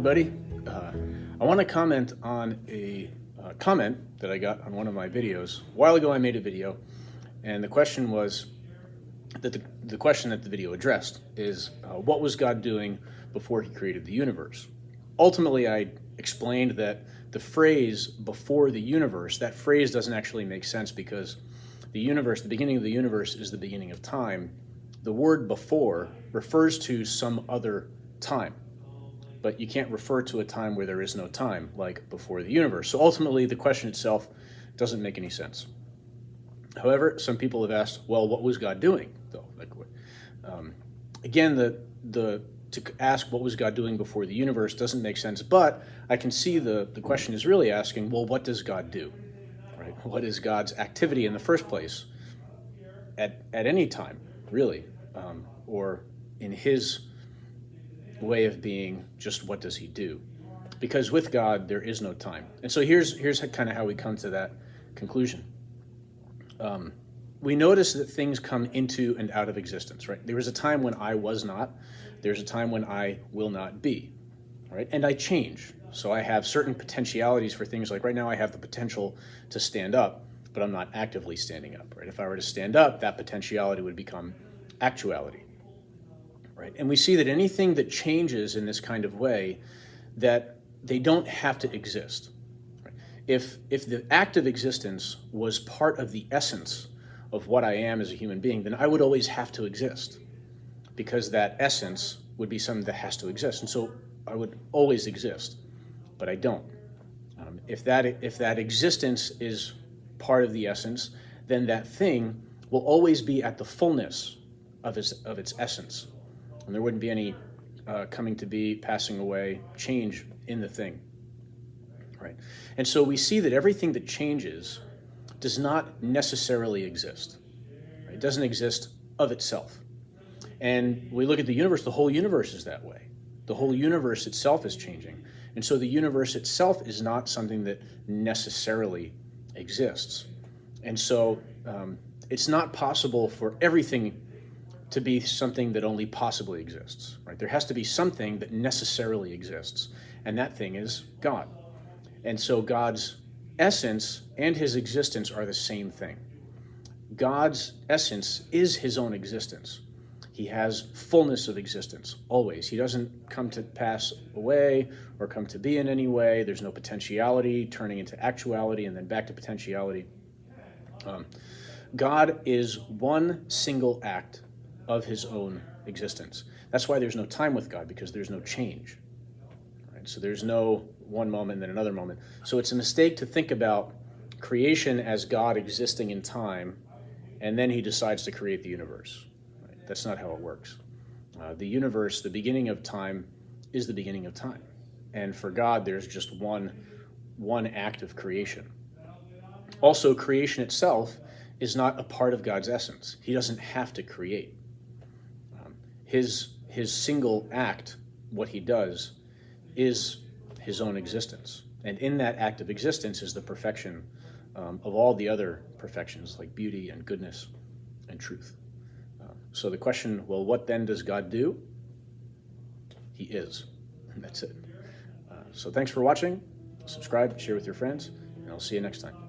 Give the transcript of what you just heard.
everybody. I want to comment on a comment that I got on one of my videos. A while ago I made a video, and the question was that the question that the video addressed is what was God doing before he created the universe? Ultimately, I explained that the phrase before the universe, that phrase doesn't actually make sense because the universe, the beginning of the universe is the beginning of time. The word before refers to some other time, but you can't refer to a time where there is no time, like before the universe. So ultimately, the question itself doesn't make any sense. However, some people have asked, well, what was God doing, though? Again, to ask what was God doing before the universe doesn't make sense, but I can see the question is really asking, well, what does God do? Right? What is God's activity in the first place at any time, really? Or in his way of being, just what does he do? Because with God, there is no time. And so here's kind of how we come to that conclusion. We notice that things come into and out of existence, right? There was a time when I was not. There's a time when I will not be, right? And I change. So I have certain potentialities for things like right now I have the potential to stand up, but I'm not actively standing up, right? If I were to stand up, that potentiality would become actuality, right? And we see that anything that changes in this kind of way, that they don't have to exist. Right? If the act of existence was part of the essence of what I am as a human being, then I would always have to exist, because that essence would be something that has to exist. And so I would always exist, but I don't. If that existence is part of the essence, then that thing will always be at the fullness of its essence. And there wouldn't be any coming to be, passing away, change in the thing, right? And so we see that everything that changes does not necessarily exist. Right? It doesn't exist of itself. And we look at the universe, the whole universe is that way. The whole universe itself is changing. And so the universe itself is not something that necessarily exists. And so it's not possible for everything to be something that only possibly exists, right? There has to be something that necessarily exists, and that thing is God. And so God's essence and his existence are the same thing. God's essence is his own existence. He has fullness of existence, always. He doesn't come to pass away or come to be in any way. There's no potentiality turning into actuality and then back to potentiality. God is one single act of his own existence. That's why there's no time with God, because there's no change. Right? So there's no one moment and then another moment. So it's a mistake to think about creation as God existing in time, and then he decides to create the universe. Right? That's not how it works. The universe, the beginning of time, is the beginning of time. And for God, there's just one act of creation. Also, creation itself is not a part of God's essence. He doesn't have to create. His single act, what he does, is his own existence. And in that act of existence is the perfection of all the other perfections, like beauty and goodness and truth. So the question, well, what then does God do? He is. And that's it. So thanks for watching. Subscribe, share with your friends, and I'll see you next time.